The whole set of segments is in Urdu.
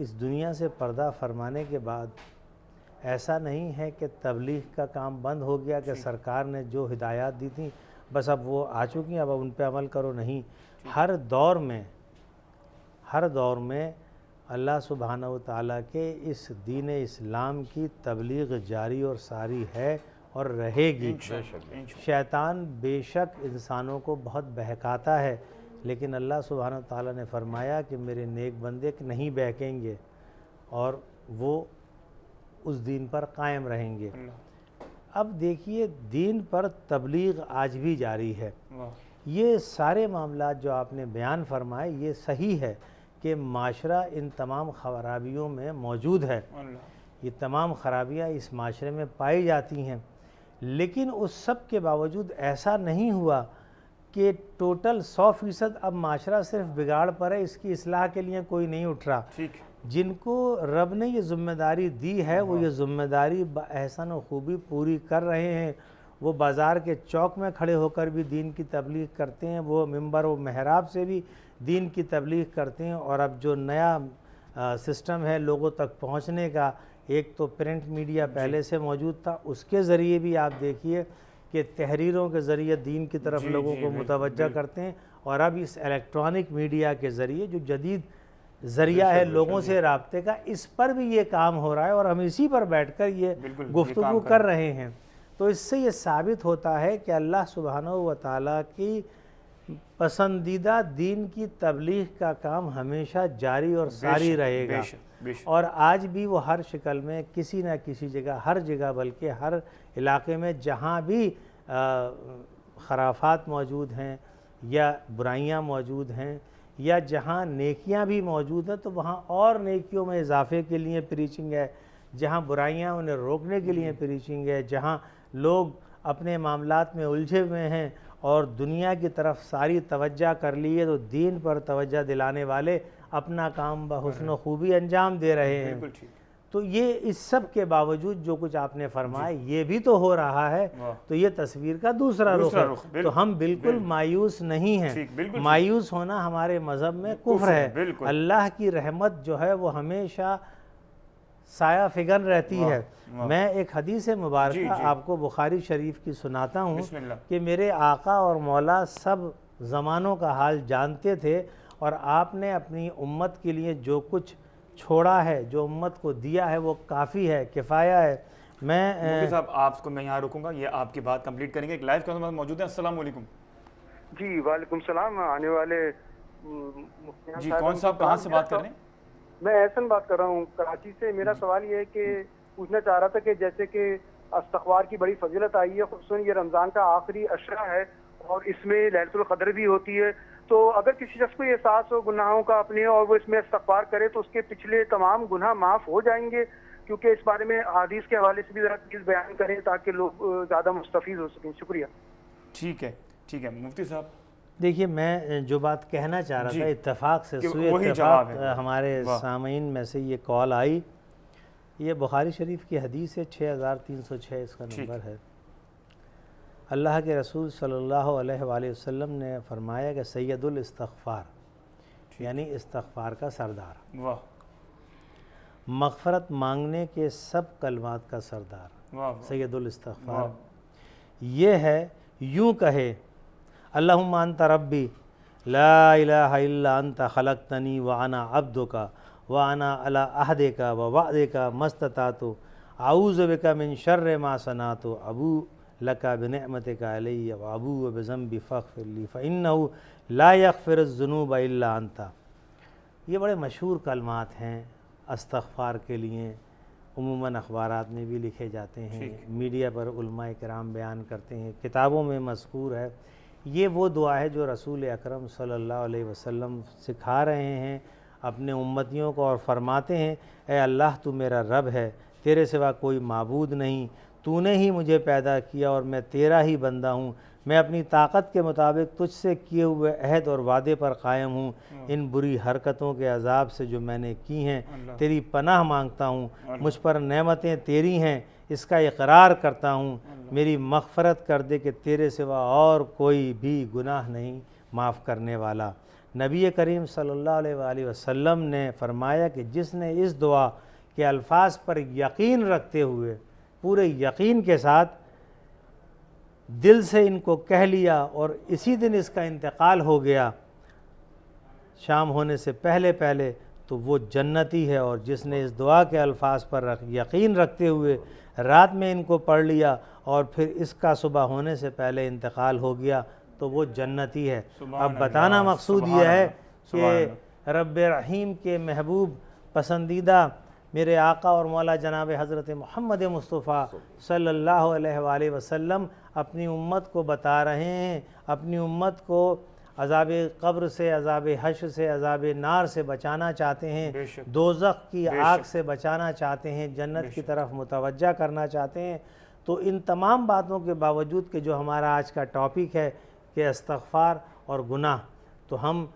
اس دنیا سے پردہ فرمانے کے بعد ایسا نہیں ہے کہ تبلیغ کا کام بند ہو گیا کہ سرکار نے جو ہدایات دی تھیں بس اب وہ آ چکی ہیں، اب ان پہ عمل کرو، نہیں۔ ہر دور میں اللہ سبحانہ و تعالیٰ کے اس دین اسلام کی تبلیغ جاری اور ساری ہے اور رہے گی۔ شیطان بے شک انسانوں کو بہت بہکاتا ہے، لیکن اللہ سبحانہ و تعالیٰ نے فرمایا کہ میرے نیک بندے نہیں بہکیں گے اور وہ اس دین پر قائم رہیں گے۔ اب دیکھیے دین پر تبلیغ آج بھی جاری ہے۔ یہ سارے معاملات جو آپ نے بیان فرمائے یہ صحیح ہے کہ معاشرہ ان تمام خرابیوں میں موجود ہے، یہ تمام خرابیاں اس معاشرے میں پائی جاتی ہیں، لیکن اس سب کے باوجود ایسا نہیں ہوا کہ ٹوٹل 100% اب معاشرہ صرف بگاڑ پر ہے، اس کی اصلاح کے لیے کوئی نہیں اٹھ رہا۔ جن کو رب نے یہ ذمہ داری دی ہے وہ یہ ذمہ داری بحسن و خوبی پوری کر رہے ہیں۔ وہ بازار کے چوک میں کھڑے ہو کر بھی دین کی تبلیغ کرتے ہیں، وہ منبر و محراب سے بھی دین کی تبلیغ کرتے ہیں، اور اب جو نیا سسٹم ہے لوگوں تک پہنچنے کا، ایک تو پرنٹ میڈیا پہلے سے موجود تھا، اس کے ذریعے بھی آپ دیکھیے کہ تحریروں کے ذریعے دین کی طرف لوگوں کو متوجہ کرتے ہیں، اور اب اس الیکٹرانک میڈیا کے ذریعے جو جدید ذریعہ ہے لوگوں سے رابطے کا، اس پر بھی یہ کام ہو رہا ہے اور ہم اسی پر بیٹھ کر یہ گفتگو کر رہے ہیں۔ تو اس سے یہ ثابت ہوتا ہے کہ اللہ سبحانہ و تعالیٰ کی پسندیدہ دین کی تبلیغ کا کام ہمیشہ جاری اور ساری رہے گا، اور آج بھی وہ ہر شکل میں کسی نہ کسی جگہ، ہر جگہ بلکہ ہر علاقے میں جہاں بھی خرافات موجود ہیں یا برائیاں موجود ہیں یا جہاں نیکیاں بھی موجود ہیں تو وہاں اور نیکیوں میں اضافے کے لیے پریچنگ ہے، جہاں برائیاں انہیں روکنے کے لیے پریچنگ ہے، جہاں لوگ اپنے معاملات میں الجھے ہوئے ہیں اور دنیا کی طرف ساری توجہ کر لی ہے تو دین پر توجہ دلانے والے اپنا کام بحسن و خوبی انجام دے رہے ہیں۔ تو یہ اس سب کے باوجود جو کچھ آپ نے فرمایا یہ بھی تو ہو رہا ہے، تو یہ تصویر کا دوسرا رخ ہے۔ تو ہم بالکل مایوس نہیں ہیں، مایوس ہونا ہمارے مذہب میں کفر ہے۔ اللہ کی رحمت جو ہے وہ ہمیشہ سایہ فگن رہتی ہے۔ میں ایک حدیث مبارکہ آپ کو بخاری شریف کی سناتا ہوں کہ میرے آقا اور مولا سب زمانوں کا حال جانتے تھے، اور آپ نے اپنی امت کے لیے جو کچھ چھوڑا ہے، جو امت کو دیا ہے وہ کافی ہے، کفایہ ہے۔ مفتی صاحب آپ کو میں یہاں رکوں گا، یہ آپ کی بات کمپلیٹ کریں گے۔ ایک لائیو کانفرنس موجود ہے۔ السلام علیکم۔ جی وعلیکم السلام۔ آنے والے جی کون صاحب کہاں سے بات کر رہے ہیں؟ میں احسن بات کر رہا ہوں کراچی سے۔ میرا سوال یہ ہے کہ پوچھنا چاہ رہا تھا کہ جیسے کہ استغفار کی بڑی فضیلت آئی ہے، خصوصاً یہ رمضان کا آخری عشرہ ہے اور اس میں ليلۃ القدر بھی ہوتی ہے، تو اگر کسی شخص کو یہ احساس ہو گناہوں کا اپنے اور وہ اس میں استغفار کرے تو اس کے پچھلے تمام گناہ معاف ہو جائیں گے؟ کیونکہ اس بارے میں حدیث کے حوالے سے بھی ذرا چیز بیان کریں تاکہ لوگ زیادہ مستفید ہو سکیں۔ شکریہ۔ ٹھیک ہے ٹھیک ہے مفتی صاحب۔ دیکھیے میں جو بات کہنا چاہ رہا تھا اتفاق سے سوئے اتفاق ہمارے سامعین میں سے یہ کال آئی، یہ بخاری شریف کی حدیث ہے 6306 اس کا نمبر ہے۔ اللہ کے رسول صلی اللہ علیہ وآلہ وسلم نے فرمایا کہ سید الاستغفار یعنی استغفار کا سردار، مغفرت مانگنے کے سب کلمات کا سردار سید الاستغفار یہ ہے، یوں کہے اللہم انت ربی لا الہ الا انت خلقتنی وانا عبدک وانا علی عہدک ووعدک ما استطعت اعوذ بک من شر ما صنعت ابوء لک بنعمتک علی وابوء بذنبی فاغفر لی فانہ لا یغفر الذنوب الا انت۔ یہ بڑے مشہور کلمات ہیں استغفار کے لیے، عموماً اخبارات میں بھی لکھے جاتے ہیں، میڈیا پر علماء کرام بیان کرتے ہیں، کتابوں میں مذکور ہے۔ یہ وہ دعا ہے جو رسول اکرم صلی اللہ علیہ وسلم سکھا رہے ہیں اپنے امتیوں کو، اور فرماتے ہیں اے اللہ تو میرا رب ہے، تیرے سوا کوئی معبود نہیں، تو نے ہی مجھے پیدا کیا اور میں تیرا ہی بندہ ہوں، میں اپنی طاقت کے مطابق تجھ سے کیے ہوئے عہد اور وعدے پر قائم ہوں، ان بری حرکتوں کے عذاب سے جو میں نے کی ہیں تیری پناہ مانگتا ہوں، مجھ پر نعمتیں تیری ہیں اس کا اقرار کرتا ہوں، میری مغفرت کر دے کہ تیرے سوا اور کوئی بھی گناہ نہیں معاف کرنے والا۔ نبی کریم صلی اللہ علیہ وآلہ وسلم نے فرمایا کہ جس نے اس دعا کے الفاظ پر یقین رکھتے ہوئے پورے یقین کے ساتھ دل سے ان کو کہہ لیا اور اسی دن اس کا انتقال ہو گیا شام ہونے سے پہلے پہلے تو وہ جنتی ہے، اور جس نے اس دعا کے الفاظ پر یقین رکھتے ہوئے رات میں ان کو پڑھ لیا اور پھر اس کا صبح ہونے سے پہلے انتقال ہو گیا تو وہ جنتی ہے۔ اب بتانا مقصود یہ ہے کہ رب رحیم کے محبوب پسندیدہ میرے آقا اور مولا جناب حضرت محمد مصطفیٰ صلی اللہ علیہ وآلہ وسلم اپنی امت کو بتا رہے ہیں، اپنی امت کو عذاب قبر سے، عذاب حشر سے، عذاب نار سے بچانا چاہتے ہیں، دوزخ کی آگ سے بچانا چاہتے ہیں، جنت کی طرف متوجہ کرنا چاہتے ہیں۔ تو ان تمام باتوں کے باوجود کہ جو ہمارا آج کا ٹاپک ہے کہ استغفار اور گناہ، تو ہم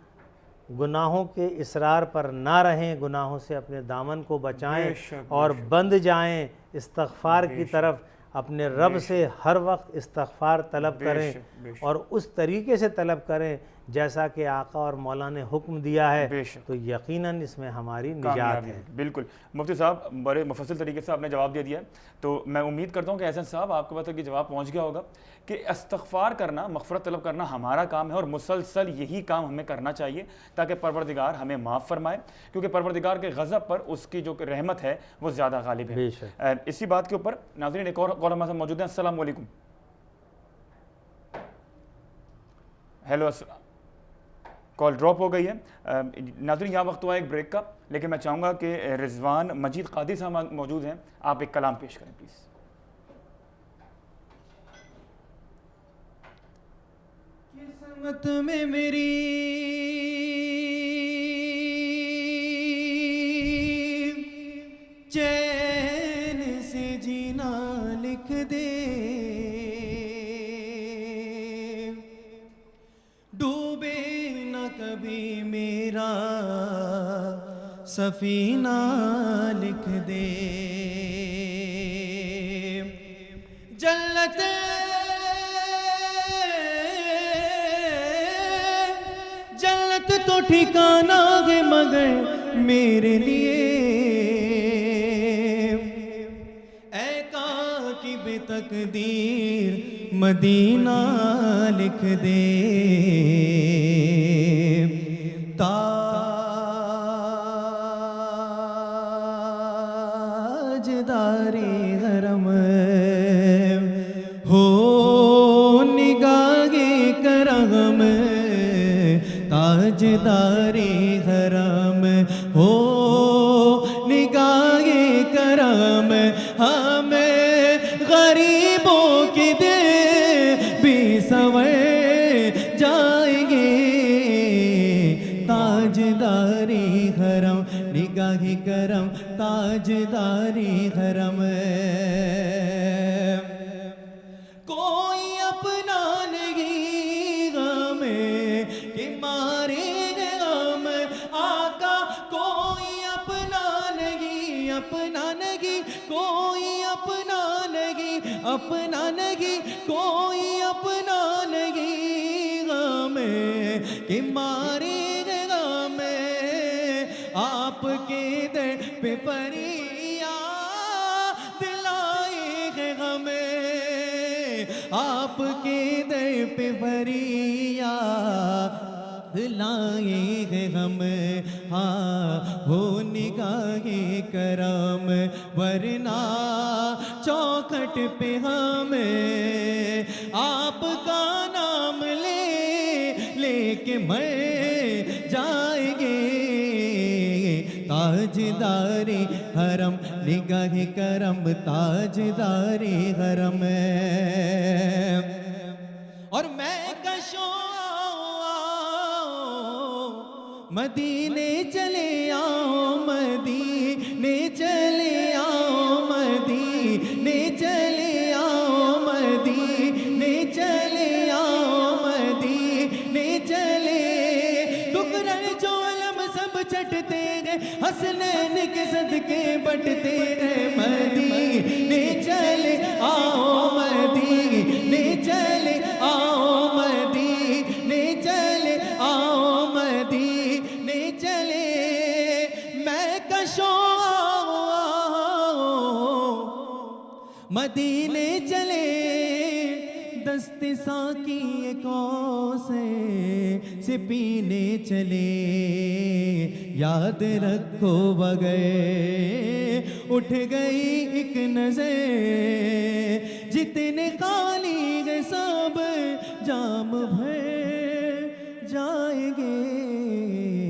گناہوں کے اصرار پر نہ رہیں، گناہوں سے اپنے دامن کو بچائیں اور بند جائیں استغفار کی طرف، اپنے رب سے ہر وقت استغفار طلب کریں اور اس طریقے سے طلب کریں جیسا کہ آقا اور مولا نے حکم دیا ہے، تو یقیناً اس میں ہماری نجات ہے۔ بالکل مفتی صاحب بڑے مفصل طریقے سے آپ نے جواب دے دیا ہے، تو میں امید کرتا ہوں کہ احسن صاحب آپ کو پتہ کہ جواب پہنچ گیا ہوگا کہ استغفار کرنا، مغفرت طلب کرنا ہمارا کام ہے اور مسلسل یہی کام ہمیں کرنا چاہیے تاکہ پروردگار ہمیں معاف فرمائے، کیونکہ پروردگار کے غضب پر اس کی جو رحمت ہے وہ زیادہ غالب ہے۔ اسی بات کے اوپر ناظرین ایک اور کال ہمارے ساتھ موجود ہیں۔ السلام علیکم۔ ہیلو، کال ڈراپ ہو گئی ہے۔ ناظرین یہاں وقت ہوا ایک بریک کا، لیکن میں چاہوں گا کہ رضوان مجید قادری صاحب موجود ہیں، آپ ایک کلام پیش کریں پلیز۔ قسمت میں میری چین سے جینا لکھ دے، ڈوبے نہ کبھی میرا سفینہ لکھ دے، جنت تو ٹھکانہ ہے مگر میرے لیے، اے کاتب تقدیر مدینہ لکھ دے، تاجداری حرم ہو نگاہ کرم، تاجداری حرم ہو نگاہ کرم، ہمیں غریبوں کی دے بھی سنور جائیں گے، تاجداری حرم نگاہ کرم، تاجداری حرم، کوئی اپنا نہیں ہمیں کہ مارے گے غم، آقا کوئی اپنا نہیں، اپنا نہیں کوئی اپنا نہیں، اپنا نہیں کوئی اپنا نہیں ہمیں کہ مارے گے غم، آپ کے در پہ فریاد دلائے گے غم، آپ کے در پہ فریاد لائے گے غم، ہاں ہو نگاہ کرم، ورنہ چوکھٹ پہ ہم آپ کا نام لے کے مر جائیں گے، تاجداری حرم نگاہ کرم، تاجداری حرم، اور میں کشوں مدینے چلے آؤ، مدینے چلے آؤ، مدینے چلے آؤ، مدینے چلے آؤ، مدینے چلے، ٹکرن جو علم سب چٹتے گئے، حسنین کے صدقے بٹتے گئے، مدینے چلے آؤ، مدینے چلے آؤ، مدینے چلے آؤ، مدینے مدینے چلے دست ساقی سے پینے چلے یاد رکھو بغیر اٹھ گئی ایک نظر جتنے خالی گئے سب جام بھر جائیں گے